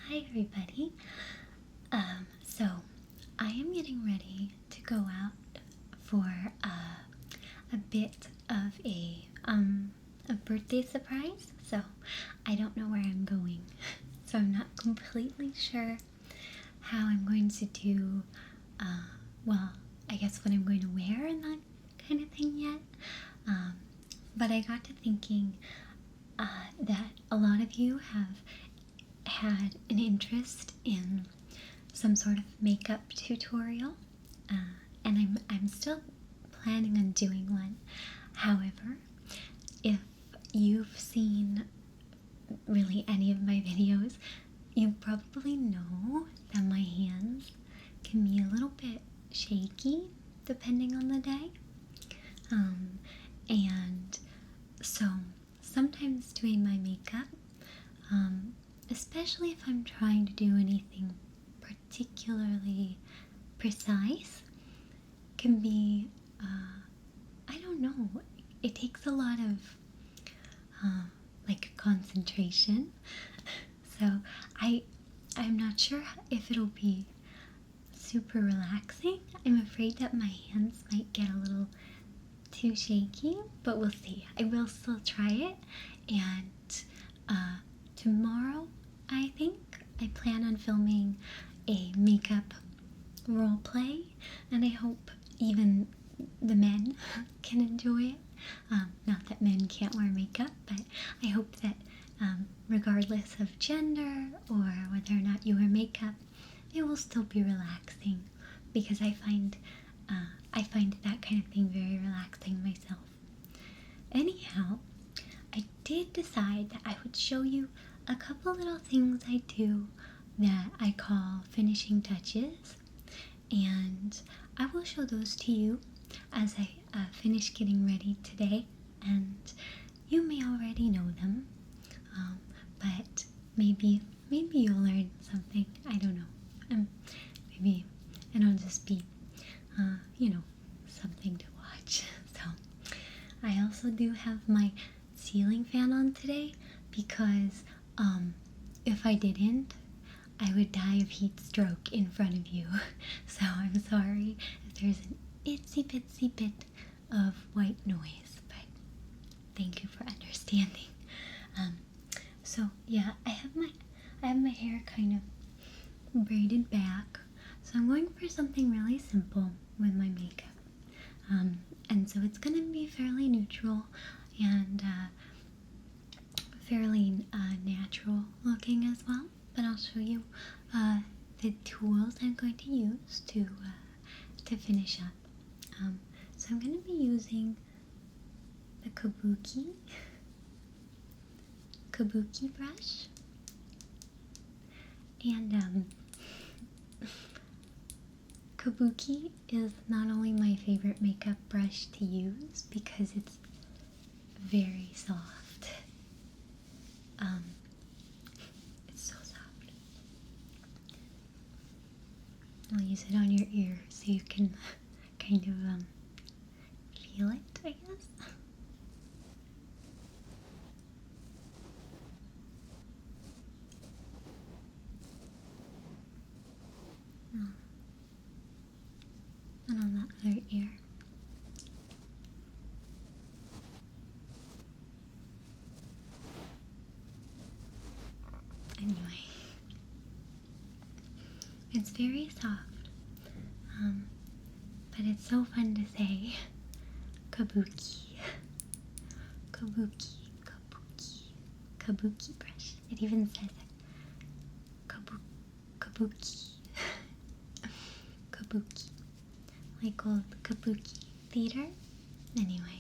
Hi everybody. So I am getting ready to go out for a bit of a birthday surprise. So I don't know where I'm going. So I'm not completely sure how I'm going to do, well, I guess what I'm going to wear and that kind of thing yet. But I got to thinking that a lot of you have had an interest in some sort of makeup tutorial, and I'm still planning on doing one. However, if you've seen really any of my videos, you probably know that my hands can be a little bit shaky depending on the day. And so sometimes doing my makeup, especially if I'm trying to do anything particularly precise, can be, I don't know, it takes a lot of like concentration. So I'm not sure if it'll be super relaxing. I'm afraid that my hands might get a little too shaky, but we'll see. I will still try it, and tomorrow I think I plan on filming a makeup role play, and I hope even the men can enjoy it. Not that men can't wear makeup, but I hope that regardless of gender or whether or not you wear makeup, it will still be relaxing, because I find that kind of thing very relaxing myself. Anyhow, I did decide that I would show you a couple little things I do that I call finishing touches, and I will show those to you as I finish getting ready today, and you may already know them, but maybe you'll learn something. I don't know. Maybe it'll just be, something to watch. So I also do have my ceiling fan on today because if I didn't, I would die of heat stroke in front of you. So I'm sorry if there's an itsy bitsy bit of white noise, but thank you for understanding. So yeah, I have my hair kind of braided back, so I'm going for something really simple with my makeup. And so it's gonna be fairly neutral and fairly natural looking as well. But I'll show you the tools I'm going to use to finish up. So I'm going to be using the kabuki brush, and kabuki is not only my favorite makeup brush to use because it's very soft. It's so soft. I'll use it on your ear so you can kind of feel it, I guess. And on that other ear. Anyway, it's very soft, but it's so fun to say kabuki, kabuki, kabuki, kabuki brush. It even says it. Kabuki, kabuki, like old kabuki theater. Anyway,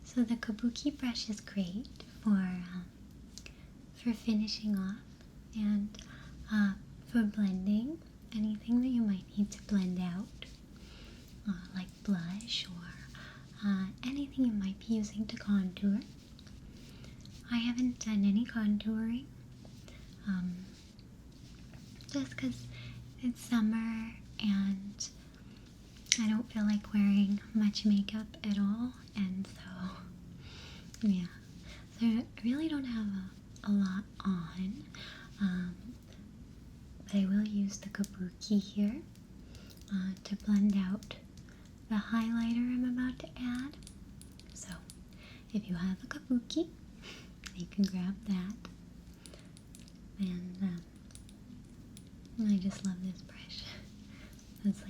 so the kabuki brush is great for finishing off and for blending anything that you might need to blend out, like blush or anything you might be using to contour. I haven't done any contouring, just because it's summer and I don't feel like wearing much makeup at all, and so yeah, so I really don't have a lot on, kabuki here to blend out the highlighter I'm about to add. So if you have a kabuki, you can grab that. And I just love this brush. It's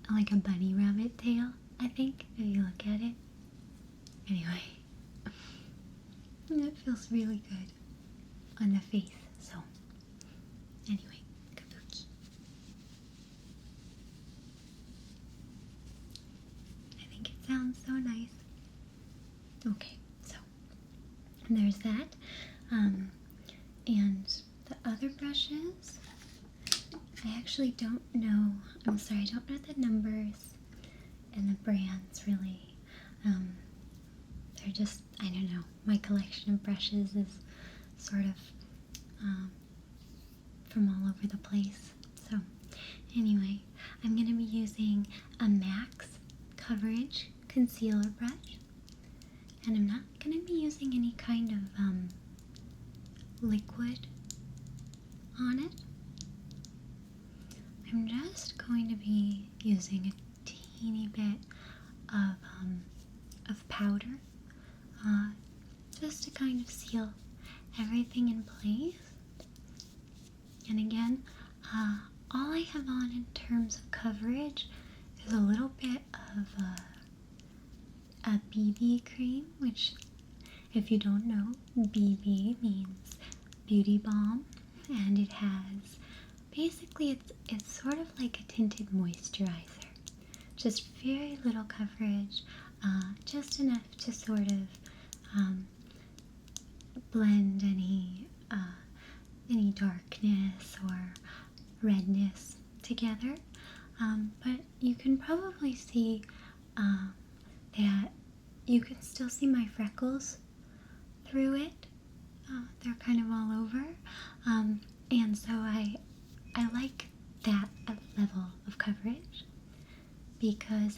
like a bunny rabbit tail, I think, if you look at it. Anyway, and it feels really good on the face. So anyway, kabuki. I think it sounds so nice. Okay, so there's that. And the other brushes, I actually don't know. I'm sorry, I don't know the numbers and the brands really. They're just, I don't know. My collection of brushes is sort of from all over the place. So anyway, I'm going to be using a Max Coverage Concealer brush. And I'm not going to be using any kind of liquid on it. I'm just going to be using a teeny bit of powder just to kind of seal everything in place. And again, all I have on in terms of coverage is a little bit of a BB cream, which, if you don't know, BB means beauty balm, and it has, basically it's sort of like a tinted moisturizer. Just very little coverage, just enough to sort of blend any darkness or redness together. But you can probably see that you can still see my freckles through it. They're kind of all over. And so I like that level of coverage because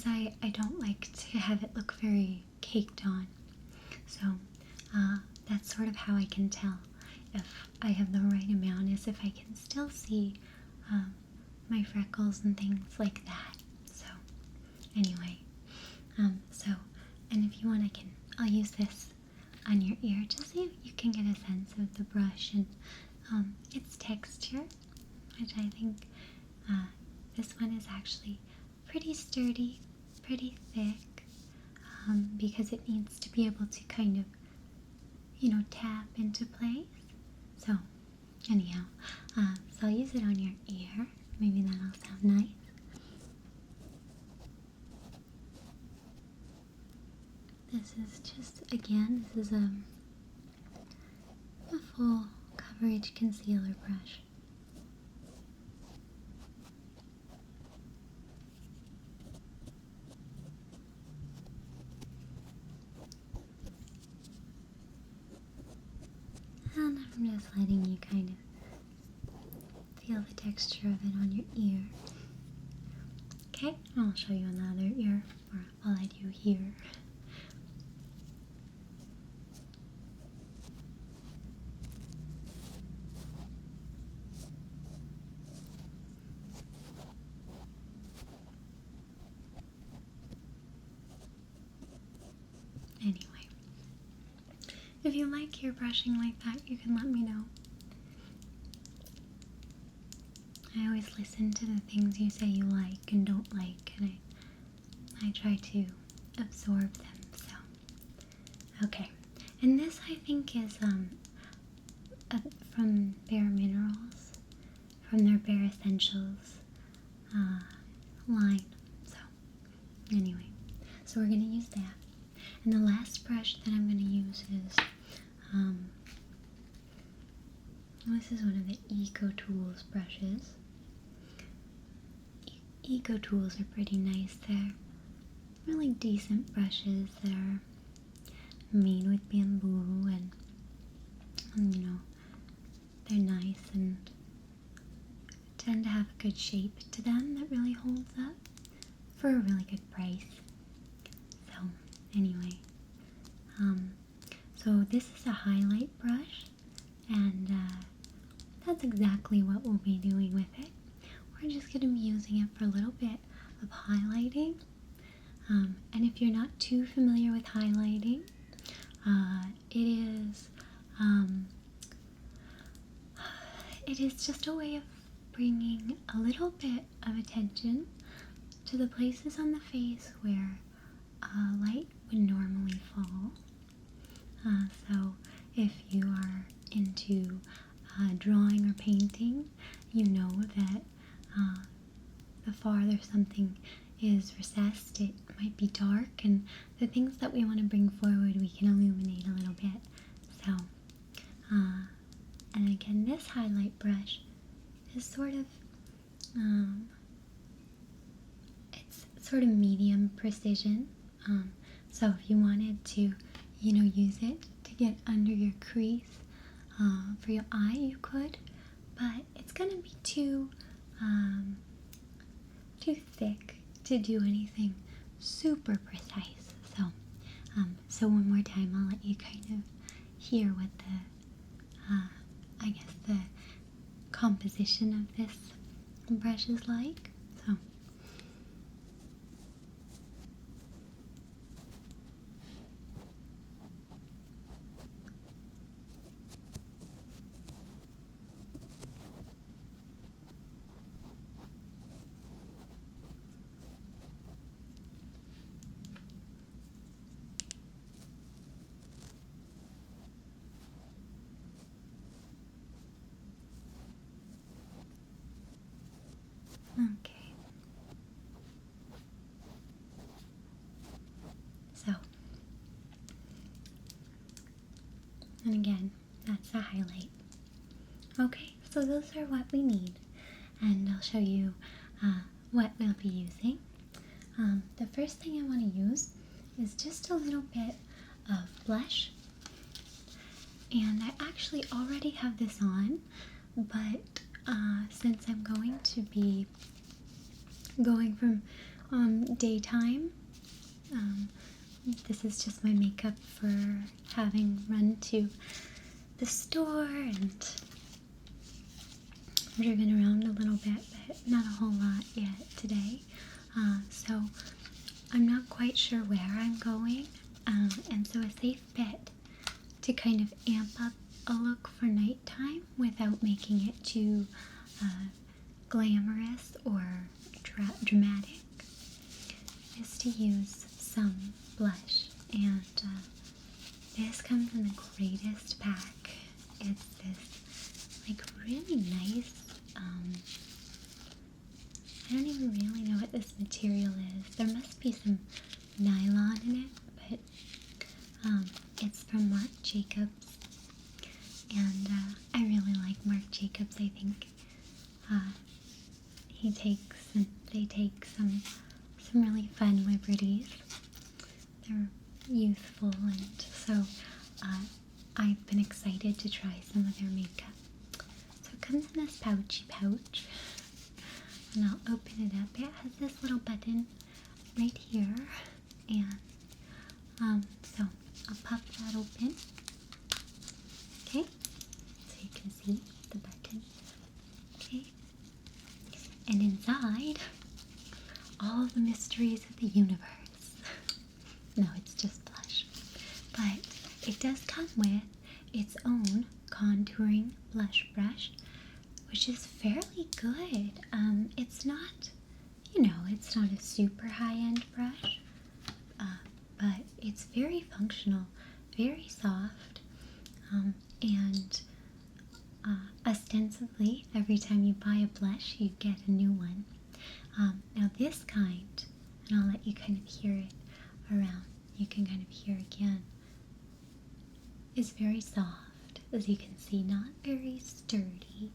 I don't like to have it look very caked on. So that's sort of how I can tell if I have the right amount, is if I can still see my freckles and things like that. So anyway, and if you want, I'll use this on your ear just so you can get a sense of the brush and its texture, which I think this one is actually pretty sturdy, pretty thick, because it needs to be able to kind of, tap into place. So anyhow, so I'll use it on your ear. Maybe that'll sound nice. This is just, again, this is a full coverage concealer brush. And I'm just letting you kind of feel the texture of it on your ear. Okay, I'll show you on the other ear, or I'll let you hear. Anyway, if you like your brushing like that, you can let me know. I always listen to the things you say you like and don't like, and I try to absorb them. So, okay, and this I think is from Bare Minerals, from their Bare Essentials line. So, anyway, so we're gonna use that. And the last brush that I'm going to use is, this is one of the Eco Tools brushes. Eco Tools are pretty nice. They're really decent brushes. They're made with bamboo and they're nice and tend to have a good shape to them that really holds up for a really good price. So anyway, so this is a highlight brush, and that's exactly what we'll be doing with it. We're just going to be using it for a little bit of highlighting. And if you're not too familiar with highlighting, it is just a way of bringing a little bit of attention to the places on the face where light would normally fall. So if you are into drawing or painting, you know that the farther something is recessed, it might be dark, and the things that we want to bring forward we can illuminate a little bit. So, and again, this highlight brush is sort of, it's sort of medium precision. So if you wanted to, use it to get under your crease for your eye, you could, but it's gonna be too thick to do anything super precise. So one more time, I'll let you kind of hear what the composition of this brush is like. So. Okay. So, and again, that's the highlight. Okay, so those are what we need, and I'll show you what we'll be using. The first thing I want to use is just a little bit of blush, and I actually already have this on, but since I'm going to be going from daytime, this is just my makeup for having run to the store and driven around a little bit, but not a whole lot yet today. So I'm not quite sure where I'm going, and so a safe bet to kind of amp up a look for nighttime without making it too glamorous or dramatic is to use some blush, and this comes in the greatest pack. It's this like really nice, I don't even really know what this material is. There must be some nylon in it, but it's from Marc Jacobs, and I really like Marc Jacobs. I think they take some really fun liberties. They're youthful, and so I've been excited to try some of their makeup. So it comes in this pouchy pouch, and I'll open it up. It has this little button right here, and so I'll pop that open. Okay, so you can see the button. Okay, and inside, all the mysteries of the universe. No, it's just blush, but it does come with its own contouring blush brush, which is fairly good. It's not, it's not a super high-end brush, but it's very functional, very soft, and ostensibly, every time you buy a blush, you get a new one. Now this kind, and I'll let you kind of hear it around, you can kind of hear again, is very soft, as you can see, not very sturdy,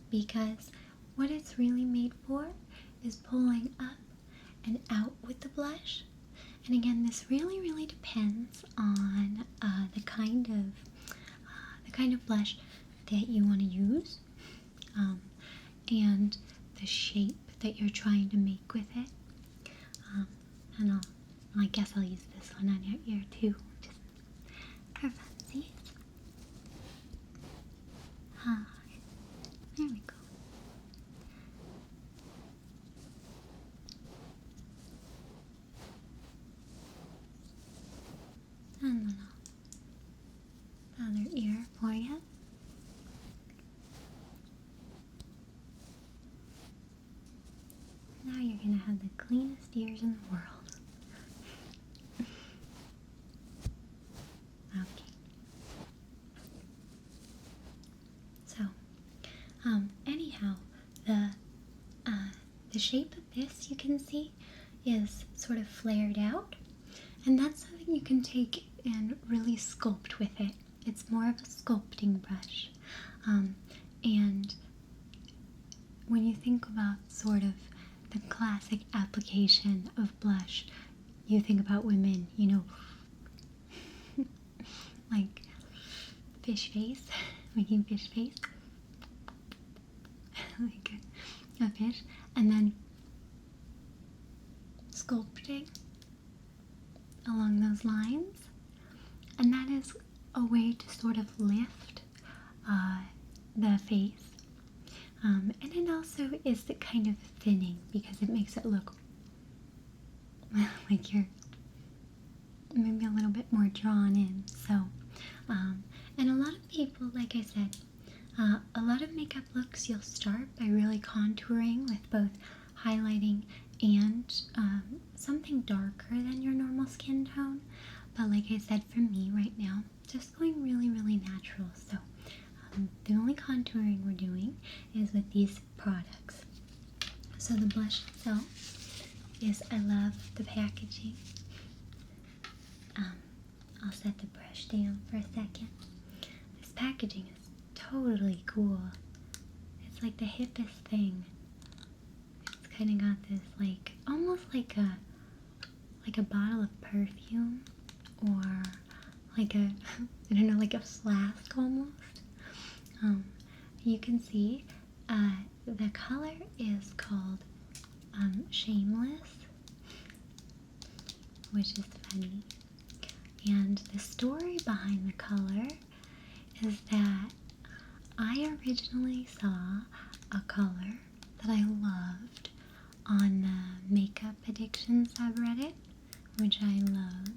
because what it's really made for is pulling up and out with the blush. And again, this really depends on the kind of blush that you want to use, and the shape that you're trying to make with it. And I guess I'll use this one on your ear too, just for funsies. and then the other ear for you. Now you're going to have the cleanest ears in the world. Okay. So, anyhow, the shape of this, you can see, is sort of flared out, and that's something you can take and really sculpt with it. It's more of a sculpting brush, and when you think about sort of the classic application of blush, you think about women, you know, like fish face, making fish face, like a fish, and then sculpting along those lines, and that is a way to sort of lift the face, and it also is the kind of thinning because it makes it look like you're maybe a little bit more drawn in. So, and a lot of people, like I said, a lot of makeup looks you'll start by really contouring with both highlighting and something darker than your normal skin tone. But like I said, for me right now, just going really, really natural. So the only contouring we're doing is with these products. So the blush itself is, I love the packaging. I'll set the brush down for a second. This packaging is totally cool. It's like the hippest thing. It's kind of got this like, almost like a bottle of perfume, or like a, I don't know, like a flask almost. You can see the color is called Shameless, which is funny. And the story behind the color is that I originally saw a color that I loved on the Makeup Addiction subreddit, which I love.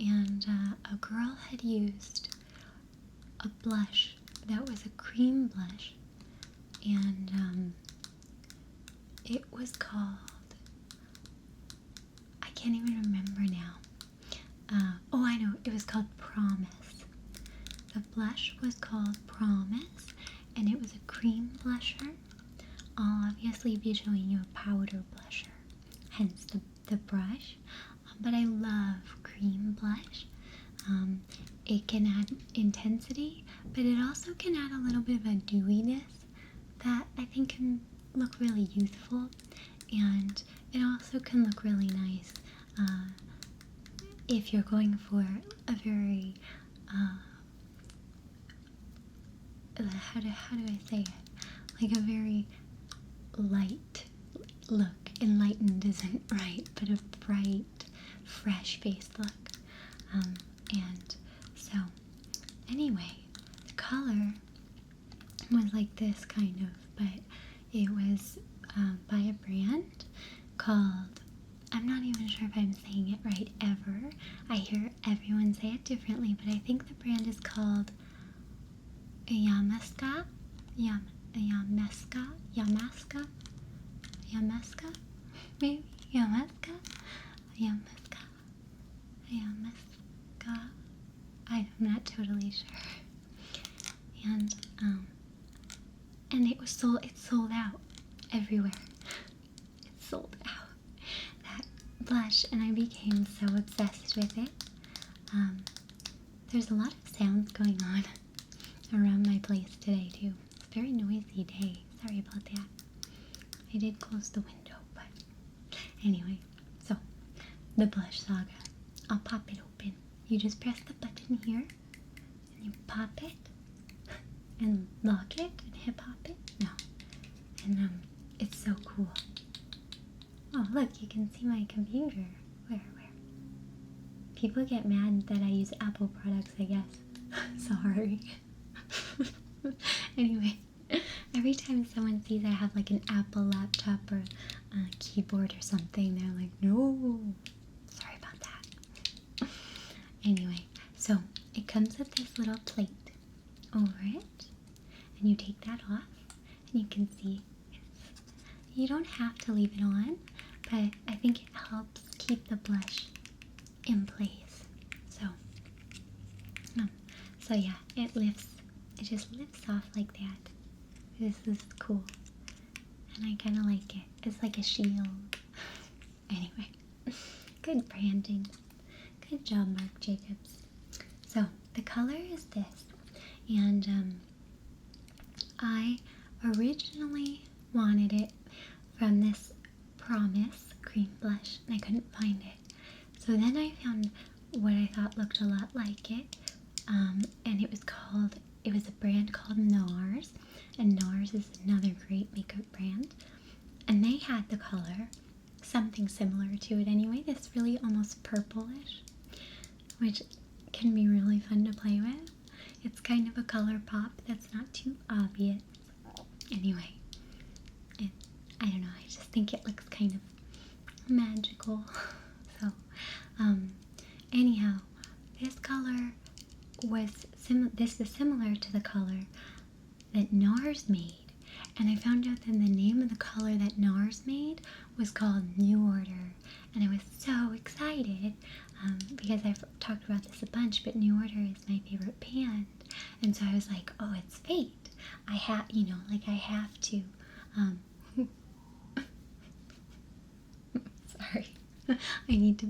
And a girl had used a blush that was a cream blush, and it was called, I can't even remember now. Oh, I know, it was called Promise. The blush was called Promise, and it was a cream blusher. I'll obviously be showing you a powder blusher, hence the brush. But I love cream blush. It can add intensity, but it also can add a little bit of a dewiness that I think can look really youthful, and it also can look really nice if you're going for a very how do I say it? Like a very light look. Enlightened isn't right, but a bright, fresh-faced look. And so, anyway, the color was like this kind of, but it was by a brand called, I'm not even sure if I'm saying it right ever. I hear everyone say it differently, but I think the brand is called Yamaska, maybe Yamaska. I'm not totally sure. And it sold out everywhere. It sold out, that blush, and I became so obsessed with it. There's a lot of sounds going on around my place today too. It's a very noisy day. Sorry about that. I did close the window, but anyway, so the blush saga. I'll pop it open. You just press the button here, and you pop it, and lock it, and hip hop it. No, and it's so cool. Oh look, you can see my computer. Where? People get mad that I use Apple products, I guess. Sorry. Anyway, every time someone sees I have like an Apple laptop or a keyboard or something, they're like, no. Sorry about that. Anyway, so it comes with this little plate over it, and you take that off, and you can see you don't have to leave it on, but I think it helps keep the blush in place. So, so yeah, it just lifts off like that. This is cool, and I kind of like it. It's like a shield. Anyway, good branding. Good job, Marc Jacobs. So the color is this, and I originally wanted it from this Promise cream blush, and I couldn't find it. So then I found what I thought looked a lot like it, and it was a brand called NARS, and NARS is another great makeup brand, and they had the color, something similar to it anyway, this really almost purplish, which can be really fun to play with. It's kind of a color pop that's not too obvious. Anyway, I don't know, I just think it looks kind of magical. So, anyhow, this color this is similar to the color that NARS made. And I found out that the name of the color that NARS made was called New Order. And I was so excited because I've talked about this a bunch, but New Order is my favorite band. And so I was like, oh, it's fate. I have to. Sorry. I need to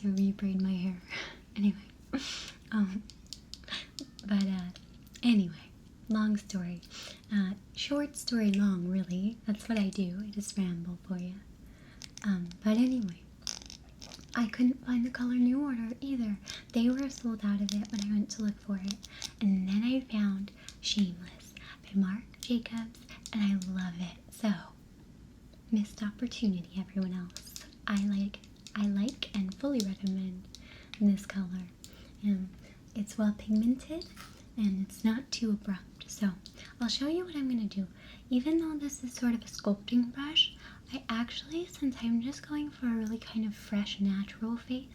rebraid my hair. Anyway. Anyway, long story. Short story long, really. That's what I do. I just ramble for you. But anyway, I couldn't find the color New Order either. They were sold out of it when I went to look for it. And then I found Shameless by Marc Jacobs, and I love it. So, missed opportunity, everyone else. I like and fully recommend this color. It's well pigmented, and it's not too abrupt. So I'll show you what I'm going to do. Even though this is sort of a sculpting brush, I actually, since I'm just going for a really kind of fresh, natural face,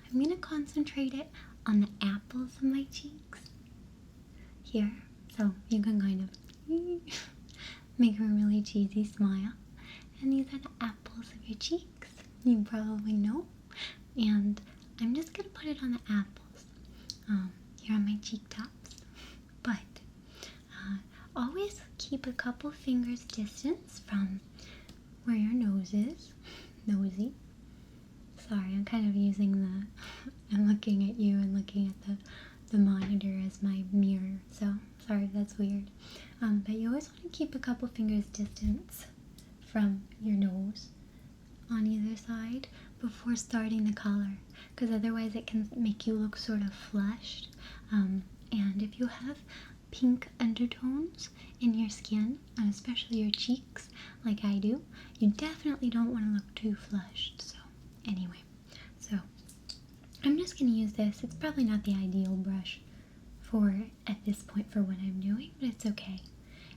I'm going to concentrate it on the apples of my cheeks. Here. So you can kind of make a really cheesy smile. And these are the apples of your cheeks. You probably know. And I'm just going to put it on the apples. Here on my cheek tops, but always keep a couple fingers distance from where your nose is. Nosy. Sorry, I'm kind of using I'm looking at you and looking at the monitor as my mirror, so sorry if that's weird. But you always want to keep a couple fingers distance from your nose on either side before starting the color, because otherwise it can make you look sort of flushed. And if you have pink undertones in your skin, and especially your cheeks like I do, you definitely don't want to look too flushed. So anyway, so I'm just going to use this. It's probably not the ideal brush for at this point for what I'm doing, but it's okay.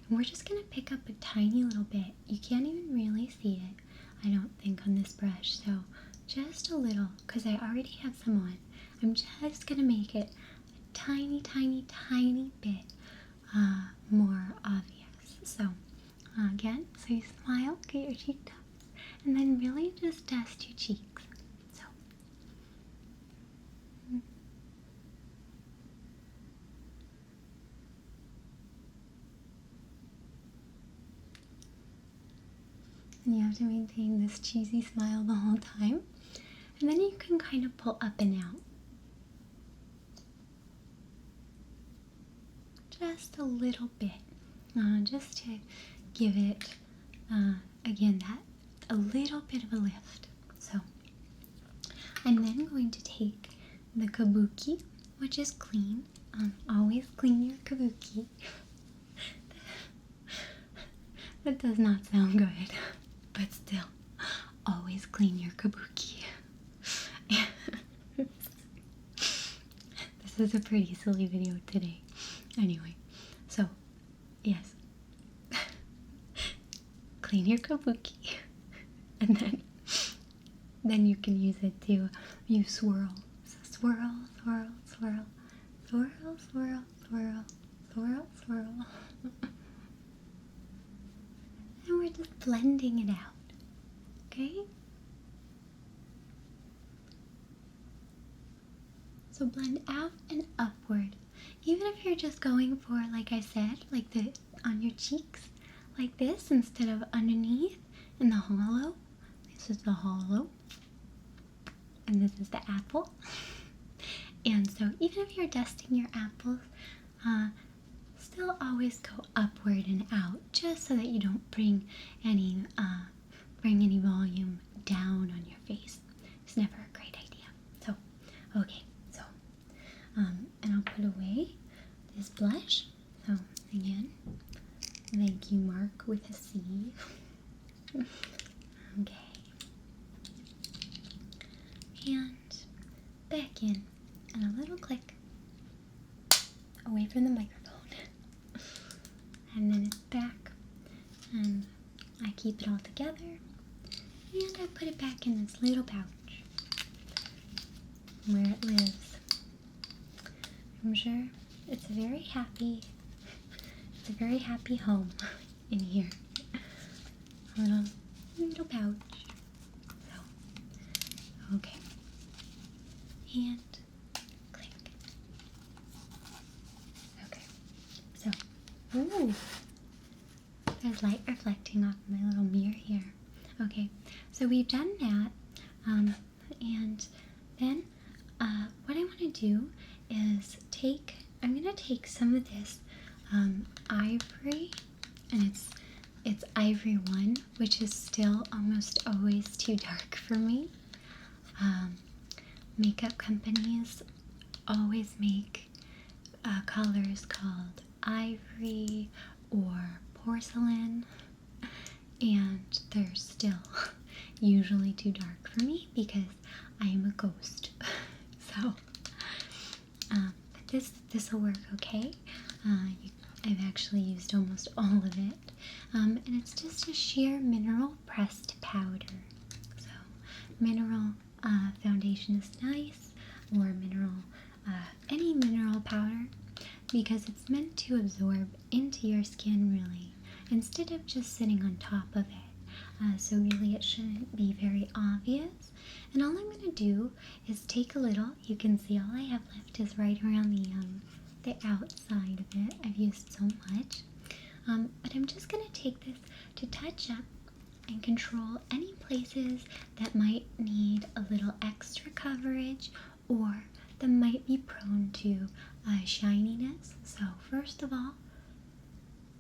And we're just going to pick up a tiny little bit. You can't even really see it, I don't think, on this brush. So just a little, because I already have some on. I'm just going to make it a tiny, tiny, tiny bit more obvious. So again, so you smile, get your cheek tops, and then really just dust your cheeks. So and you have to maintain this cheesy smile the whole time. And then you can kind of pull up and out. Just a little bit. Just to give it, again, that a little bit of a lift. So, I'm then going to take the kabuki, which is clean. Always clean your kabuki. That does not sound good, but still, always clean your kabuki. This is a pretty silly video today. Anyway, so, yes. Clean your kabuki. And then you can use it to swirl. So swirl, swirl, swirl, swirl, swirl, swirl, swirl. And we're just blending it out, okay? So blend out and upward. Even if you're just going for, like I said, like the on your cheeks, like this, instead of underneath in the hollow. This is the hollow. And this is the apple. And so even if you're dusting your apples, still always go upward and out, just so that you don't bring any volume down on your face. It's never a great idea. So, okay, so, and I'll put away this blush. So again, thank you, Mark, with a C. Okay. And back in, and a little click away from the microphone. And then it's back, and I keep it all together, and I put it back in this little pouch where it lives. I'm sure it's a very happy home in here. A little pouch. So, okay. And click. Okay. So, ooh, there's light reflecting off my little mirror here. Okay, so we've done that, and then what I want to do is I'm going to take some of this ivory, and it's ivory 1, which is still almost always too dark for me. Makeup companies always make colors called ivory or porcelain, and they're still usually too dark for me because I am a ghost. So, but this will work okay. I've actually used almost all of it, and it's just a sheer mineral pressed powder. So, mineral foundation is nice, or any mineral powder, because it's meant to absorb into your skin really, instead of just sitting on top of it. So really it shouldn't be very obvious. And all I'm going to do is take a little. You can see all I have left is right around the outside of it. I've used so much. But I'm just going to take this to touch up and control any places that might need a little extra coverage or that might be prone to shininess. So first of all,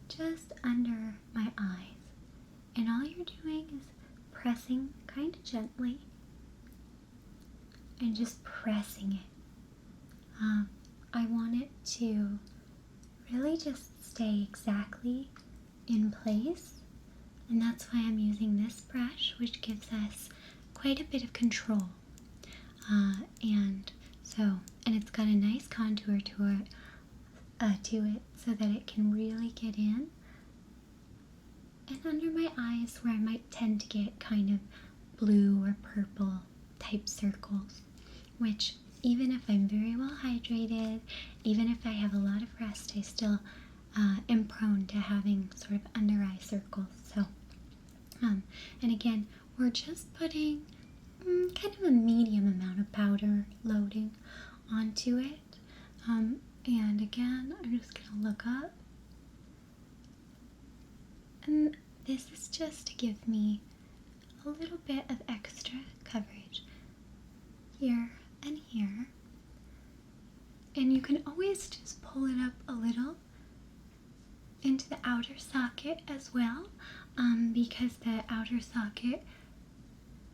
just under my eyes, and all you're doing is pressing kind of gently and just pressing it. I want it to really just stay exactly in place, and that's why I'm using this brush, which gives us quite a bit of control. And it's got a nice contour to it so that it can really get in. And under my eyes, where I might tend to get kind of blue or purple type circles, which even if I'm very well hydrated, even if I have a lot of rest, I still am prone to having sort of under eye circles. So, and again, we're just putting kind of a medium amount of powder loading onto it. And again, I'm just going to look up. And this is just to give me a little bit of extra coverage here and here. And you can always just pull it up a little into the outer socket as well, because the outer socket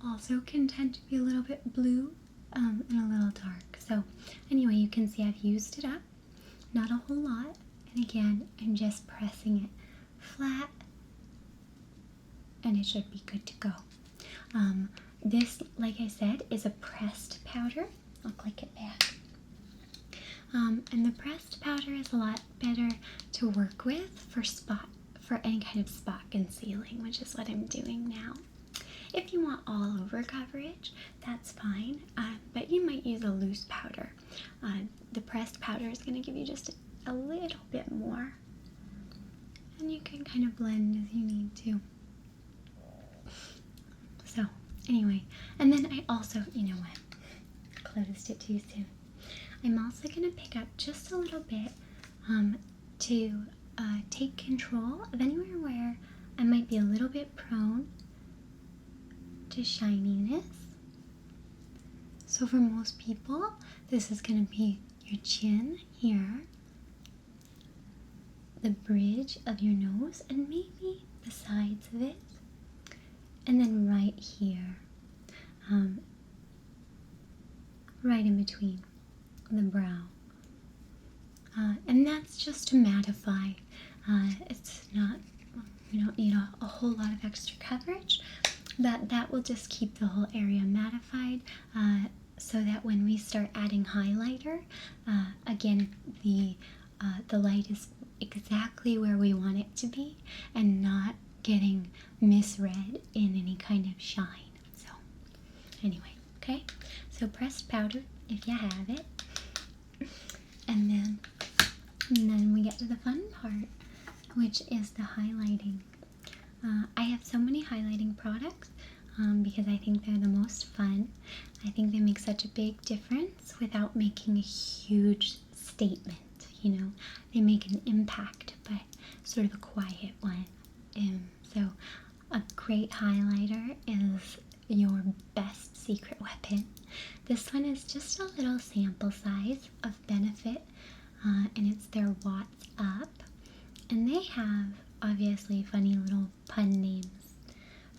also can tend to be a little bit blue and a little dark. So anyway, you can see I've used it up, not a whole lot, and again, I'm just pressing it flat, and it should be good to go. This, like I said, is a pressed powder. I'll click it back. And the pressed powder is a lot better to work with for any kind of spot concealing, which is what I'm doing now. If you want all over coverage, that's fine, but you might use a loose powder. The pressed powder is going to give you just a little bit more, and you can kind of blend as you need to. So anyway, and then I also, you know what, closed it too soon. I'm also going to pick up just a little bit to take control of anywhere where I might be a little bit prone to shininess. So for most people, this is going to be your chin here, the bridge of your nose, and maybe the sides of it, and then right here, right in between the brow. And that's just to mattify. It's not, you don't need a whole lot of extra coverage, but that will just keep the whole area mattified, so that when we start adding highlighter, again, the light is exactly where we want it to be and not getting misread in any kind of shine. So anyway, okay, so pressed powder if you have it, and then we get to the fun part, which is the highlighting. I have so many highlighting products because I think they're the most fun. I think they make such a big difference without making a huge statement, you know. They make an impact, but sort of a quiet one. So a great highlighter is your best secret weapon. This one is just a little sample size of Benefit, and it's their Watts Up. And they have, obviously, funny little pun names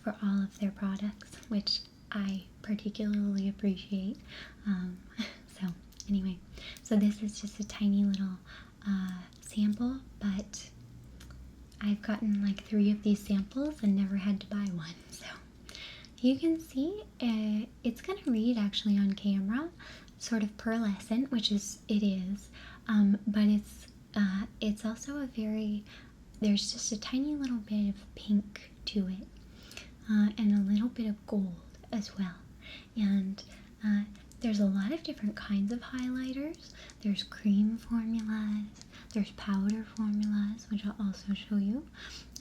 for all of their products, which I particularly appreciate. So anyway, so this is just a tiny little sample, but I've gotten like 3 of these samples and never had to buy one. So you can see it's going to read actually on camera sort of pearlescent, which it is, but it's also there's just a tiny little bit of pink to it, and a little bit of gold as well. And there's a lot of different kinds of highlighters. There's cream formulas, there's powder formulas, which I'll also show you,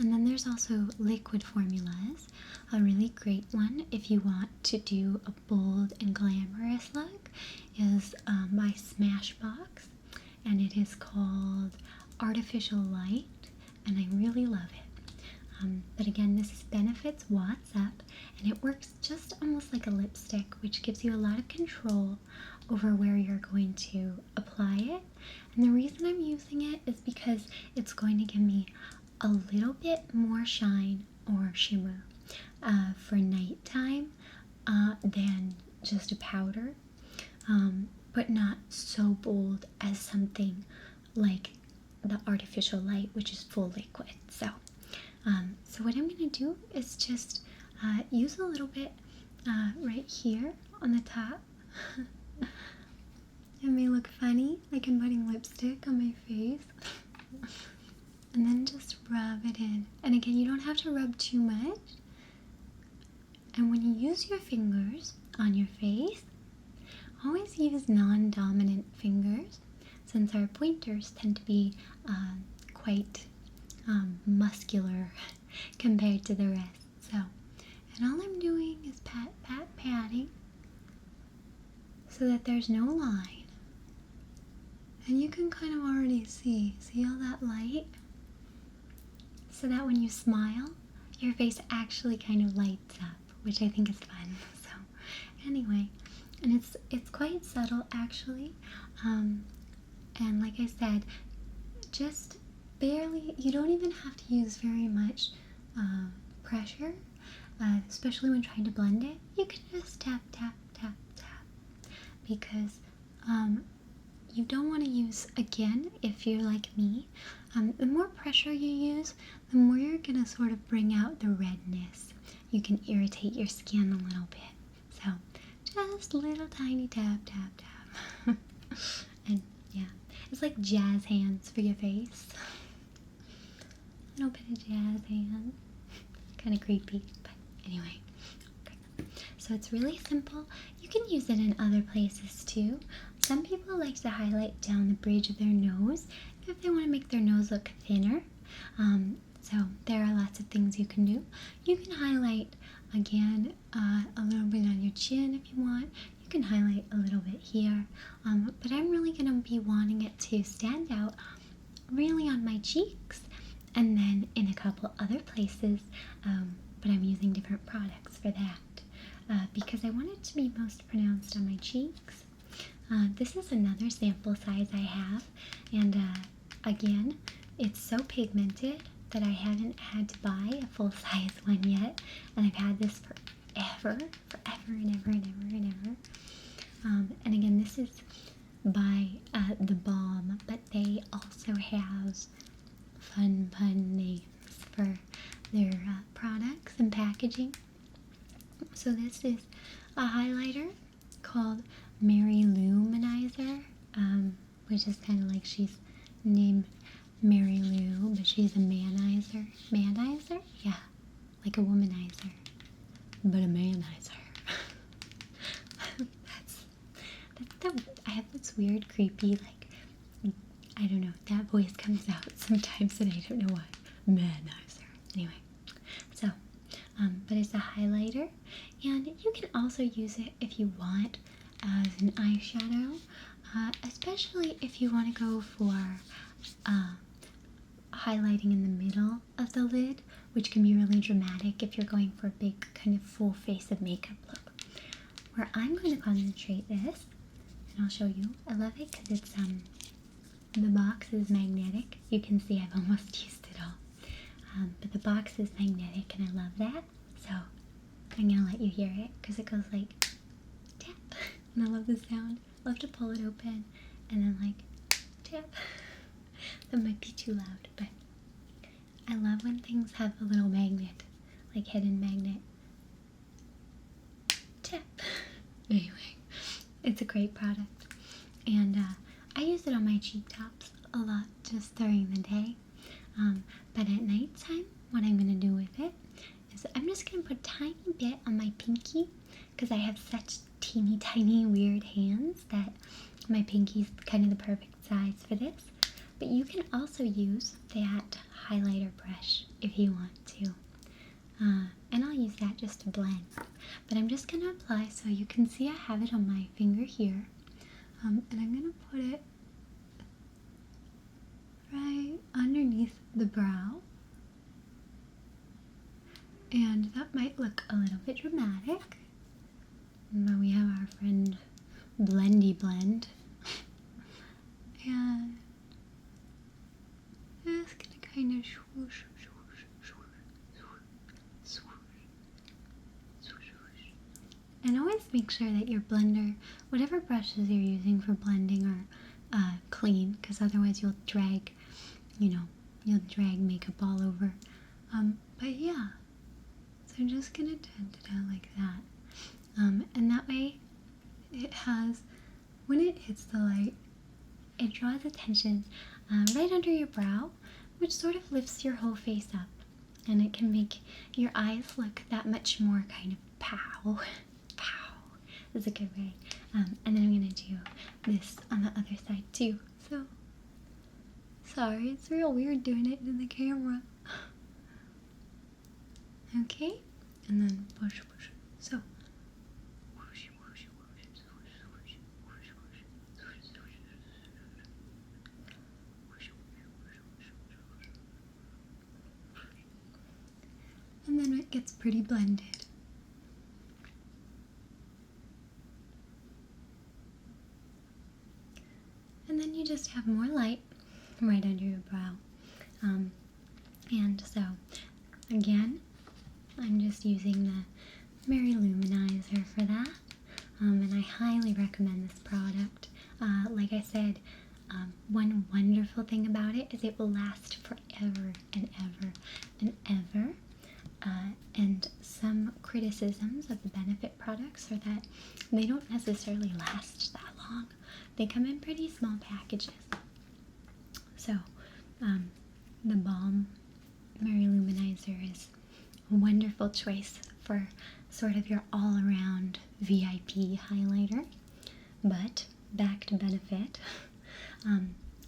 and then there's also liquid formulas. A really great one if you want to do a bold and glamorous look is by Smashbox, and it is called Artificial Light, and I really love it. But again, this is Benefit's Watts Up, and it works just almost like a lipstick, which gives you a lot of control over where you're going to apply it. And the reason I'm using it is because it's going to give me a little bit more shine or shimmer for nighttime than just a powder, but not so bold as something like the Artificial Light, which is full liquid. So what I'm going to do is just use a little bit right here on the top. It may look funny, like I'm putting lipstick on my face. And then just rub it in. And again, you don't have to rub too much. And when you use your fingers on your face, always use non-dominant fingers, since our pointers tend to be quite muscular compared to the rest. So, and all I'm doing is patting so that there's no line. And you can kind of already see all that light? So that when you smile, your face actually kind of lights up, which I think is fun. So anyway, and it's quite subtle actually. And like I said, just barely, you don't even have to use very much pressure, especially when trying to blend it. You can just tap, tap, tap, tap, because you don't want to use, again, if you're like me, the more pressure you use, the more you're going to sort of bring out the redness. You can irritate your skin a little bit. So just little tiny tap, tap, tap. And yeah, it's like jazz hands for your face. A little bit of jazz hands. Kind of creepy, but anyway. So it's really simple. You can use it in other places too. Some people like to highlight down the bridge of their nose if they want to make their nose look thinner. So there are lots of things you can do. You can highlight again a little bit on your chin if you want. You can highlight a little bit here, but I'm really going to be wanting it to stand out really on my cheeks and then in a couple other places, but I'm using different products for that because I want it to be most pronounced on my cheeks. This is another sample size I have, and again, it's so pigmented that I haven't had to buy a full-size one yet, and I've had this forever and ever and ever and ever. And again, this is by The Balm, but they also have fun names for their products and packaging. So this is a highlighter called Mary Luminizer, which is kind of like she's named Mary Lou, but she's a manizer. Manizer? Yeah, like a womanizer, but a manizer. I have this weird, creepy, like, I don't know, that voice comes out sometimes and I don't know why. Manizer. Anyway, so, but it's a highlighter, and you can also use it if you want as an eyeshadow, especially if you want to go for highlighting in the middle of the lid, which can be really dramatic if you're going for a big kind of full face of makeup look. Where I'm going to concentrate this, and I'll show you. I love it because it's the box is magnetic. You can see I've almost used it all, but the box is magnetic, and I love that. So I'm gonna let you hear it because it goes like tap, and I love the sound. I love to pull it open and then like tap. That might be too loud, but I love when things have a little magnet, like hidden magnet. Tap. Anyway, it's a great product, and I use it on my cheek tops a lot just during the day, but at nighttime, what I'm going to do with it is I'm just going to put a tiny bit on my pinky because I have such teeny tiny weird hands that my pinky's kind of the perfect size for this. But you can also use that highlighter brush if you want to. And I'll use that just to blend. But I'm just going to apply so you can see I have it on my finger here. And I'm going to put it right underneath the brow. And that might look a little bit dramatic. But we have our friend Blendy Blend. And just going to kind of swoosh, swoosh, swoosh, swoosh, swoosh, swoosh. And always make sure that your blender, whatever brushes you're using for blending, are clean, because otherwise you'll drag, you'll drag makeup all over. But yeah, so I'm just going to tint it out like that. And that way it has, when it hits the light, it draws attention right under your brow, which sort of lifts your whole face up, and it can make your eyes look that much more kind of pow. Pow is a good way. And then I'm going to do this on the other side too. So, sorry, it's real weird doing it in the camera. Okay, and then push, push. So, and then it gets pretty blended. And then you just have more light right under your brow. And so, again, I'm just using the Mary Luminizer for that. And I highly recommend this product. Like I said, one wonderful thing about it is it will last forever and ever and ever. And some criticisms of the Benefit products are that they don't necessarily last that long. They come in pretty small packages. So, the Balm Mary Luminizer is a wonderful choice for sort of your all-around VIP highlighter. But back to Benefit.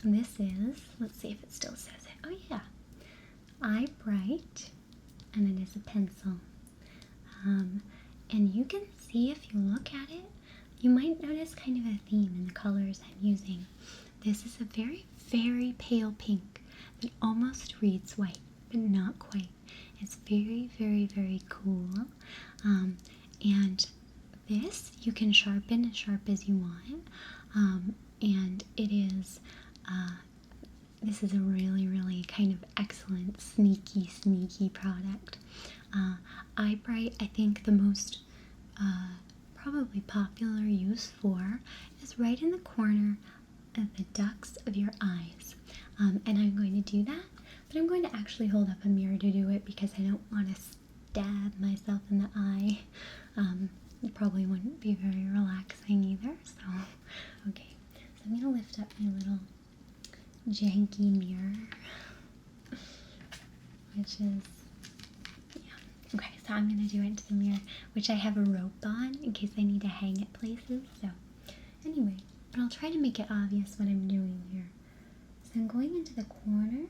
This is, let's see if it still says it. Oh yeah, Eye Bright, and it is a pencil. And you can see, if you look at it, you might notice kind of a theme in the colors I'm using. This is a very, very pale pink that almost reads white, but not quite. It's very, very, very cool. And this you can sharpen as sharp as you want. And it is, this is a really, really kind of excellent, sneaky product. Eye Bright, I think the most probably popular use for is right in the corner of the ducts of your eyes. And I'm going to do that, but I'm going to actually hold up a mirror to do it because I don't want to stab myself in the eye. It probably wouldn't be very relaxing either. So, okay. So I'm going to lift up my little janky mirror, which is, yeah. Okay, so I'm going to do it into the mirror, which I have a rope on in case I need to hang it places. So, anyway, but I'll try to make it obvious what I'm doing here. So I'm going into the corner.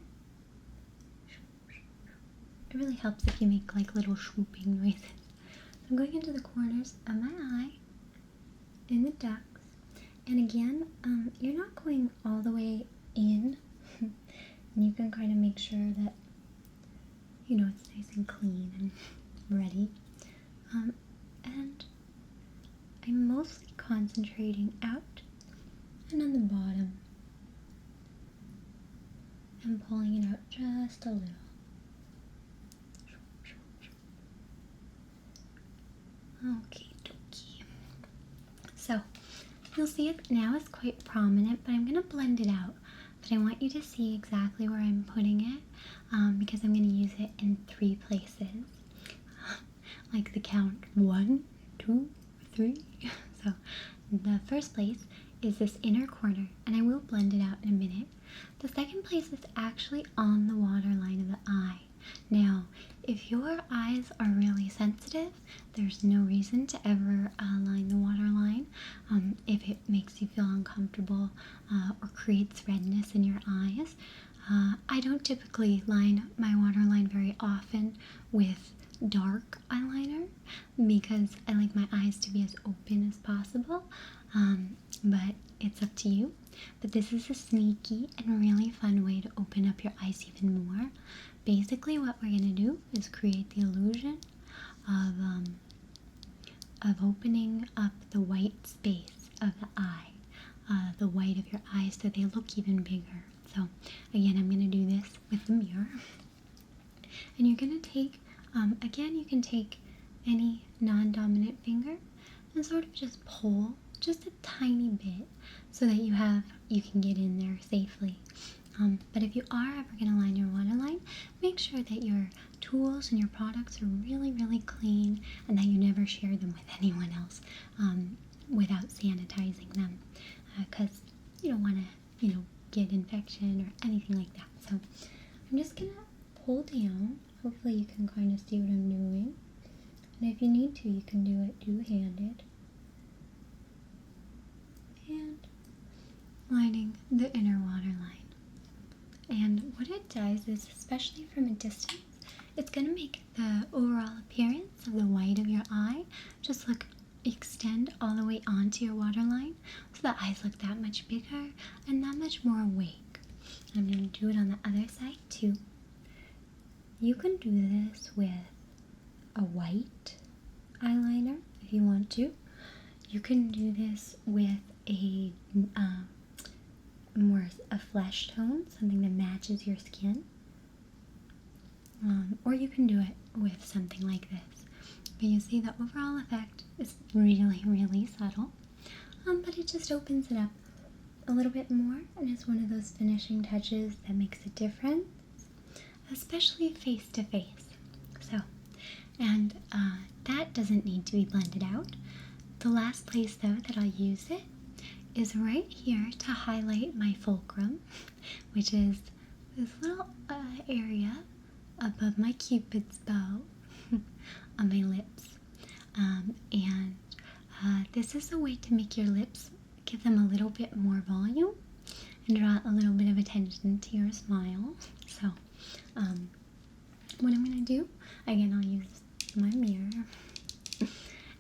It really helps if you make like little swooping noises. I'm going into the corners of my eye, in the ducts, and again, you're not going all the way in, and you can kind of make sure that, you know, it's nice and clean and ready, and I'm mostly concentrating out and on the bottom, and pulling it out just a little. Okie dokie. So, you'll see it now is quite prominent, but I'm going to blend it out. But I want you to see exactly where I'm putting it, because I'm going to use it in 3 places. Like the count 1, 2, 3. So, the first place is this inner corner, and I will blend it out in a minute. The second place is actually on the waterline of the eye. Now, if your eyes are really sensitive, there's no reason to ever line the waterline. If it makes you feel uncomfortable or creates redness in your eyes. I don't typically line my waterline very often with dark eyeliner because I like my eyes to be as open as possible, but it's up to you. But this is a sneaky and really fun way to open up your eyes even more. Basically what we're going to do is create the illusion of opening up the white space of the eye, the white of your eyes, so they look even bigger. So again, I'm going to do this with the mirror. And you're going to take, again, you can take any non-dominant finger and sort of just pull just a tiny bit so that you can get in there safely. But if you are ever going to line your waterline, make sure that your tools and your products are really, really clean and that you never share them with anyone else without sanitizing them, because you don't want to, get infection or anything like that. So I'm just going to pull down. Hopefully you can kind of see what I'm doing. And if you need to, you can do it two-handed. And lining the inner waterline. And what it does is, especially from a distance, it's going to make the overall appearance of the white of your eye just extend all the way onto your waterline, so the eyes look that much bigger and that much more awake. I'm going to do it on the other side too. You can do this with a white eyeliner if you want to. You can do this with a flesh tone, something that matches your skin, or you can do it with something like this. But you see the overall effect is really, really subtle, but it just opens it up a little bit more, and it's one of those finishing touches that makes a difference, especially face to face. So, and that doesn't need to be blended out. The last place though that I'll use it is right here to highlight my fulcrum, which is this little area above my cupid's bow. on my lips. And this is a way to make your lips, give them a little bit more volume and draw a little bit of attention to your smile. So what I'm going to do, again, I'll use my mirror,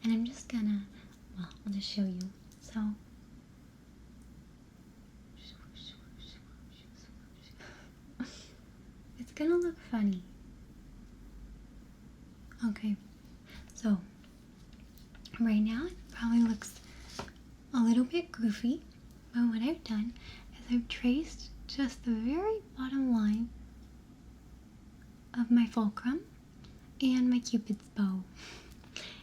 and I'm just gonna, well, I'll just show you. So it's gonna look funny. Okay, so right now it probably looks a little bit goofy, but what I've done is I've traced just the very bottom line of my fulcrum and my cupid's bow.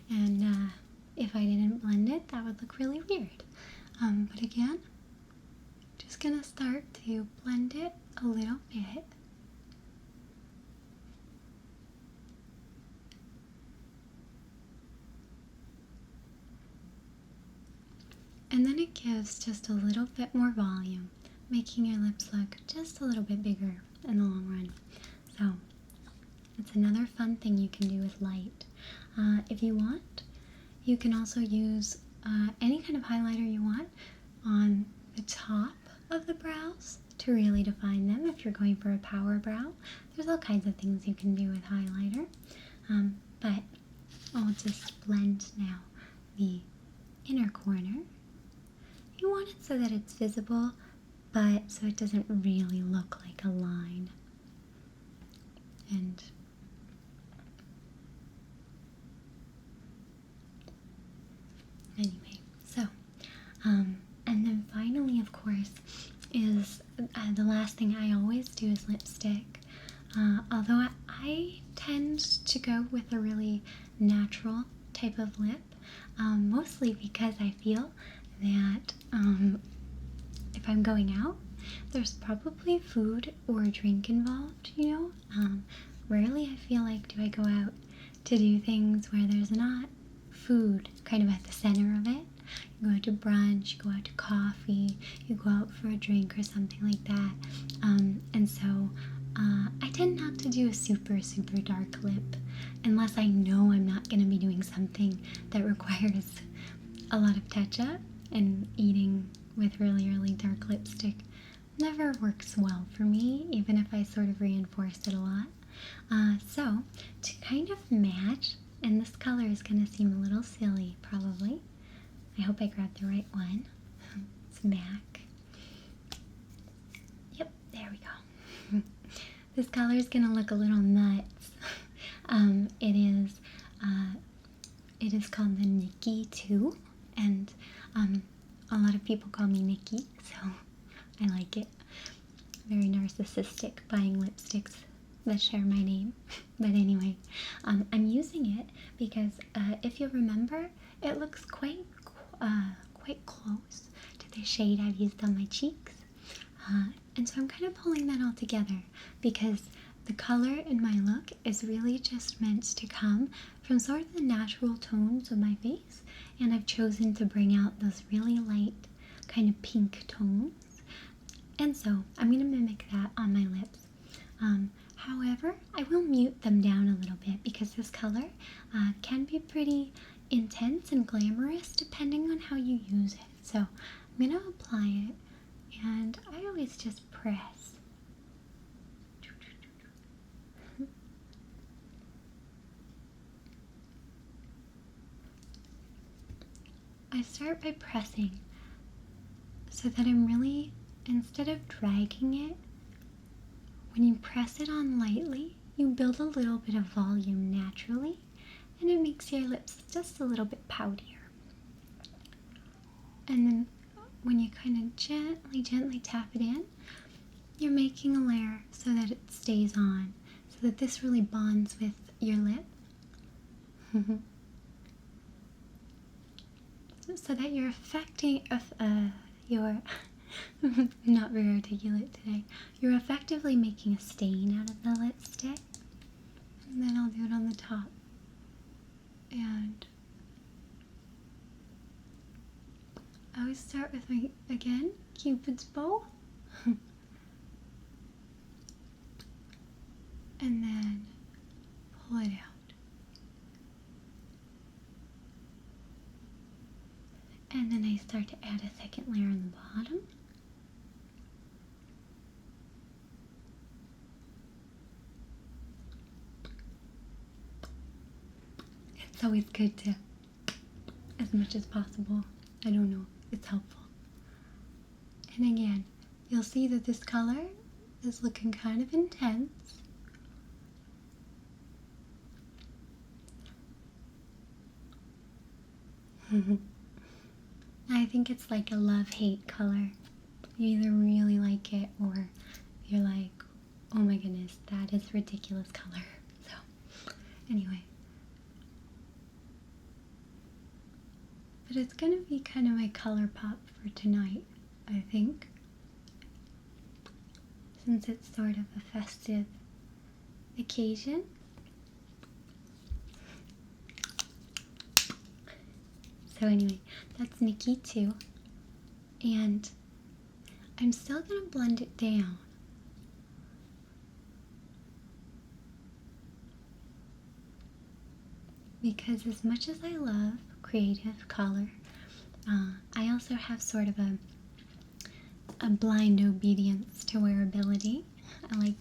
And if I didn't blend it, that would look really weird. But again, just gonna start to blend it a little bit. And then it gives just a little bit more volume, making your lips look just a little bit bigger in the long run. So it's another fun thing you can do with light. If you want, you can also use any kind of highlighter you want on the top of the brows to really define them. If you're going for a power brow, there's all kinds of things you can do with highlighter. But I'll just blend now the inner corner. You want it so that it's visible, but so it doesn't really look like a line. And anyway, so, and then finally, of course, is the last thing I always do is lipstick. Although I tend to go with a really natural type of lip, mostly because I feel that if I'm going out, there's probably food or drink involved, you know. Rarely I feel like do I go out to do things where there's not food kind of at the center of it. You go out to brunch, you go out to coffee, you go out for a drink or something like that. And so I tend not to do a super dark lip unless I know I'm not going to be doing something that requires a lot of touch-up, and eating with really dark lipstick never works well for me, even if I sort of reinforce it a lot. So to kind of match, and this color is going to seem a little silly probably. I hope I grabbed the right one. It's MAC. Yep, there we go. This color is going to look a little nuts. It is called the Nikki 2, and a lot of people call me Nikki, so I like it. Very narcissistic buying lipsticks that share my name. But anyway, I'm using it because if you remember, it looks quite close to the shade I've used on my cheeks. And so I'm kind of pulling that all together because the color in my look is really just meant to come from sort of the natural tones of my face, and I've chosen to bring out those really light kind of pink tones. And so I'm going to mimic that on my lips. However, I will mute them down a little bit because this color can be pretty intense and glamorous depending on how you use it. So I'm going to apply it, and I always just press. I start by pressing so that I'm really, instead of dragging it, when you press it on lightly, you build a little bit of volume naturally, and it makes your lips just a little bit poutier. And then when you kind of gently tap it in, you're making a layer so that it stays on, so that this really bonds with your lip. So that you're affecting, not very articulate today, you're effectively making a stain out of the lipstick. And then I'll do it on the top. And I always start with my, again, Cupid's bow. And then pull it out. it's always good to, as much as possible. I don't know, it's helpful. And again, you'll see that this color is looking kind of intense. I think it's like a love-hate color. You either really like it or you're like, oh my goodness, that is ridiculous color. So, anyway. But it's gonna be kind of my color pop for tonight, I think. Since it's sort of a festive occasion. So anyway, that's Nikki too. And I'm still gonna blend it down. Because as much as I love creative color, I also have sort of a blind obedience to wearability. I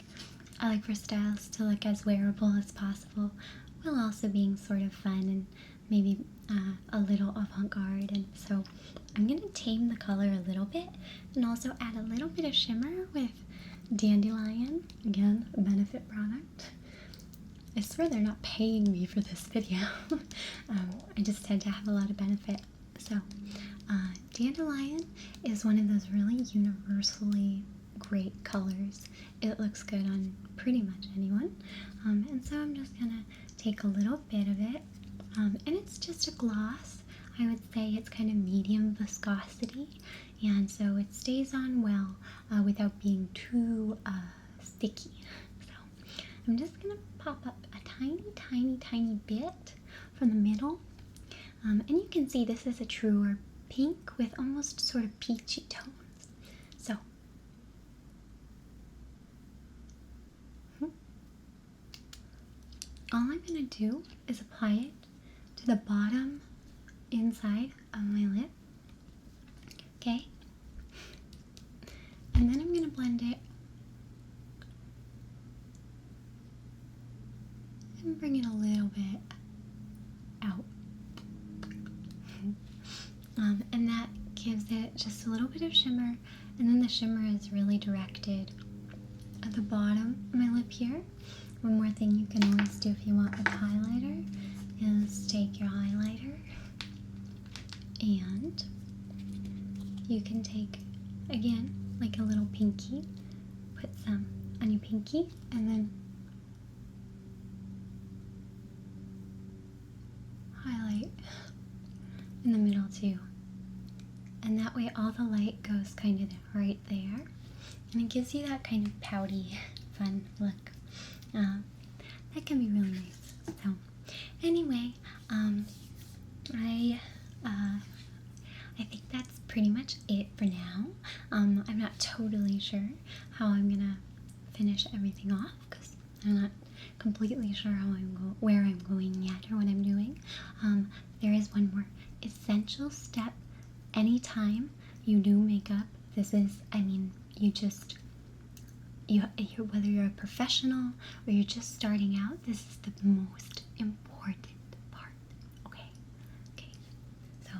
like for styles to look as wearable as possible, while also being sort of fun and maybe a little avant-garde. And so I'm gonna tame the color a little bit and also add a little bit of shimmer with Dandelion, again, a benefit product. I swear they're not paying me for this video. I just tend to have a lot of benefit. So, Dandelion is one of those really universally great colors. It looks good on pretty much anyone. And so I'm just gonna take a little bit of it. And it's just a gloss. I would say it's kind of medium viscosity. And so it stays on well without being too sticky. So I'm just gonna pop up a tiny bit from the middle. And you can see this is a truer pink with almost sort of peachy tones. So, all I'm going to do is apply it to the bottom inside of my lip. Okay? And then I'm going to blend it and bring it a little bit out. And that gives it just a little bit of shimmer, and then the shimmer is really directed at the bottom of my lip here. One more thing you can always do if you want with highlighter is take your highlighter and you can take, again, like a little pinky, put some on your pinky, and then highlight in the middle too. And that way all the light goes kind of right there. And it gives you that kind of pouty, fun look. That can be really nice. So, anyway, I think that's pretty much it for now. I'm not totally sure how I'm gonna finish everything off because I'm not completely sure where I'm going yet or what I'm doing. There is one more essential step. Anytime you do makeup, this is, whether you're a professional or you're just starting out, this is the most important part. Okay. So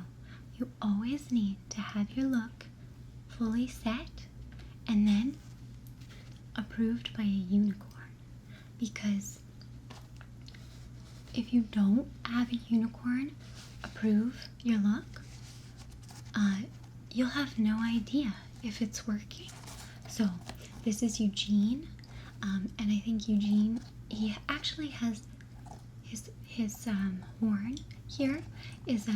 you always need to have your look fully set and then approved by a unicorn. Because if you don't have a unicorn approve your look, you'll have no idea if it's working. So this is Eugene, and I think Eugene, he actually has his horn here is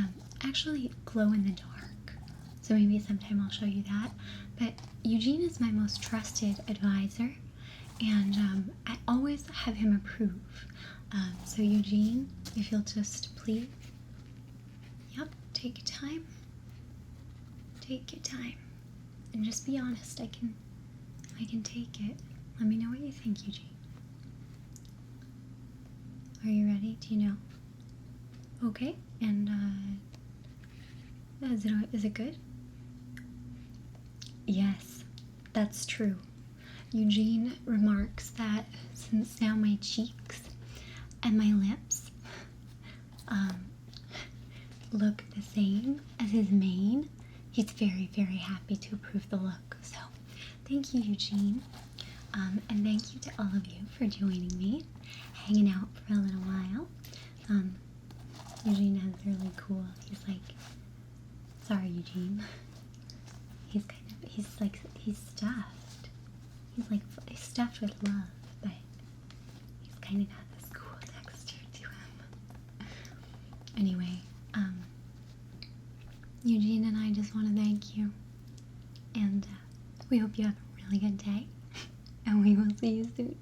actually glow in the dark. So maybe sometime I'll show you that. But Eugene is my most trusted advisor, and I always have him approve. So Eugene, if you'll just please, take your time. Take your time and just be honest. I can take it. Let me know what you think, Eugene. Are you ready? Do you know? Okay. And is it good? Yes, that's true. Eugene remarks that since now my cheeks and my lips look the same as his mane, he's very, very happy to approve the look. So thank you, Eugene. And thank you to all of you for joining me, hanging out for a little while. Eugene has really cool, he's like, sorry Eugene, he's stuffed. He's stuffed with love, but he's kind of got this cool texture to him. Anyway, Eugene and I just want to thank you, and we hope you have a really good day, and we will see you soon.